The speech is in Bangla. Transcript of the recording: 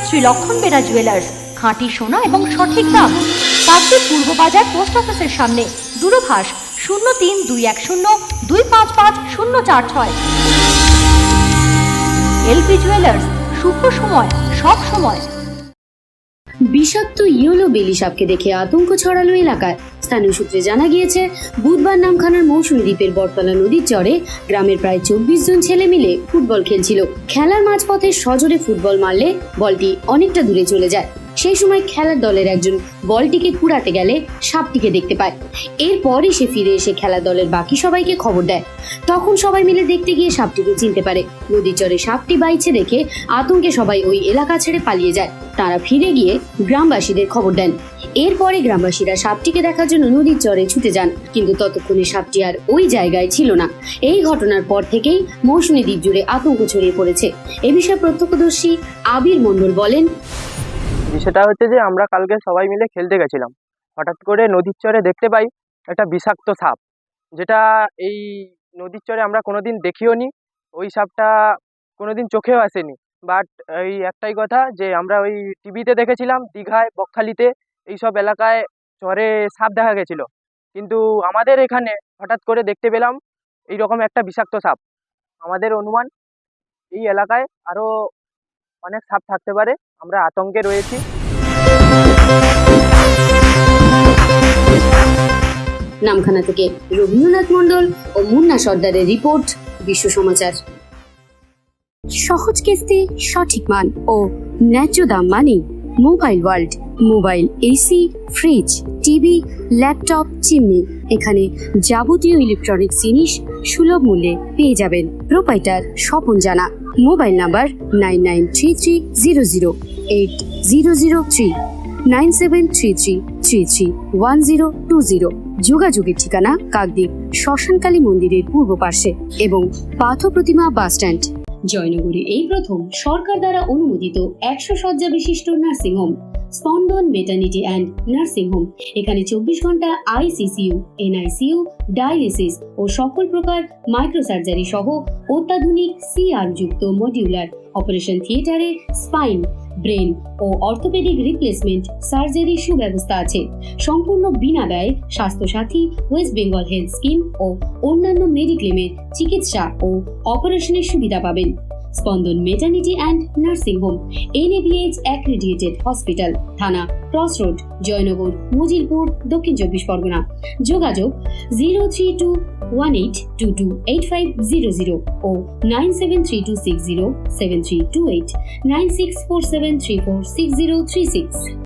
শ্রী লক্ষণ বেরা জুয়েলার্স, খাঁটি সোনা এবং সঠিক দাম। কাকদ্বীপ পূর্ব বাজার পোস্ট অফিসের সামনে। দূরভাষ 03-210-255-046। এলপি জুয়েলার্স, শুভ সময় সব সময়। বিষাক্ত ইয়েলো বেলি সাপকে দেখে আতঙ্ক ছড়ালো এলাকায়। স্থানীয় সূত্রে জানা গিয়েছে, বুধবার নামখানার মৌসুমী দ্বীপের বটতলা নদীর চরে গ্রামের প্রায় 24 জন ছেলে মিলে ফুটবল খেলছিল। খেলার মাঝপথে সজোরে ফুটবল মারলে বলটি অনেকটা দূরে চলে যায়। সেই সময় খেলার দলের একজন বলটিকে কুড়াতে গেলে সাপটিকে দেখতে পায়। এরপরই সে ফিরে এসে খেলার দলের বাকি সবাইকে খবর দেয়। তখন সবাই মিলে দেখতে গিয়ে সাপটিকে চিনতে পারে। নদীর চরে সাপটি বাইছে দেখে আতঙ্কে সবাই ওই এলাকা ছেড়ে পালিয়ে যায়। তারা ফিরে গিয়ে গ্রামবাসীদের খবর দেন। এরপরে গ্রামবাসীরা সাপটিকে দেখার জন্য নদীর চরে ছুটে যান, কিন্তু ততক্ষণে সাপটি আর ওই জায়গায় ছিল না। এই ঘটনার পর থেকেই মৌসুমী দ্বীপ জুড়ে আতঙ্ক ছড়িয়ে পড়েছে। এ বিষয়ে প্রত্যক্ষদর্শী আবির মণ্ডল বলেন, বিষয়টা হচ্ছে যে আমরা কালকে সবাই মিলে খেলতে গেছিলাম, হঠাৎ করে নদীর চরে দেখতে পাই একটা বিষাক্ত সাপ, যেটা এই নদীর চরে আমরা কোনোদিন দেখিও নি। ওই সাপটা কোনোদিন চোখেও আসেনি। বাট এই একটাই কথা যে আমরা ওই টিভিতে দেখেছিলাম, দীঘায়, বকখালিতে, এইসব এলাকায় চরে সাপ দেখা গেছিল, কিন্তু আমাদের এখানে হঠাৎ করে দেখতে পেলাম এইরকম একটা বিষাক্ত সাপ। আমাদের অনুমান এই এলাকায় আরও অনেক সাপ থাকতে পারে। আমরা আতঙ্কে রয়েছি। নামখানা থেকে রবীন্দ্রনাথ মণ্ডল ও মুন্না সর্দারের রিপোর্ট, বিশ্ব সমাচার। সহজ কিস্তি, সঠিক মান ও ন্যায্য দাম মানেই mobile world. Mobile, AC, fridge, TV, laptop, chimney, এখানে যাবতীয় ইলেকট্রনিক্স জিনিস সুলভ মূল্যে পেয়ে যাবেন। প্রোপাইটার স্বপন জানা। Mobile number 9933008003, 9733331020। যোগাযোগের ঠিকানা কাকদ্বীপ শ্মশানকালী মন্দিরের পূর্ব পার্শ্বে এবং পাথ প্রতিমা বাস স্ট্যান্ড, জয়নগরে এই প্রথম সরকার দ্বারা অনুমোদিত 100 শয্যা বিশিষ্ট নার্সিংহোম স্পন্দন মেটার্নিটি অ্যান্ড নার্সিং হোম। এখানে 24 ঘন্টা আইসিসিউ, এনআইসিউ, ডায়ালিসিস ও সকল প্রকার মাইক্রোসার্জারি সহ অত্যাধুনিক সিআর যুক্ত মডিউলার অপারেশন থিয়েটারে স্পাইন, ব্রেন ও অর্থোপেডিক রিপ্লেসমেন্ট সার্জারির সুব্যবস্থা আছে। সম্পূর্ণ বিনা ব্যয় Swasthyasathi, West Bengal health scheme ও অন্যান্য মেডিক্লেমের চিকিৎসা ও অপারেশনের সুবিধা পাবেন। Spandan maternity and nursing home, NABH accredited hospital, Thana cross road, Joynagar, Majilpur, Dakshin 24 Pargana. যোগাযোগ 0321822850 ও 9732607328, 9647346036।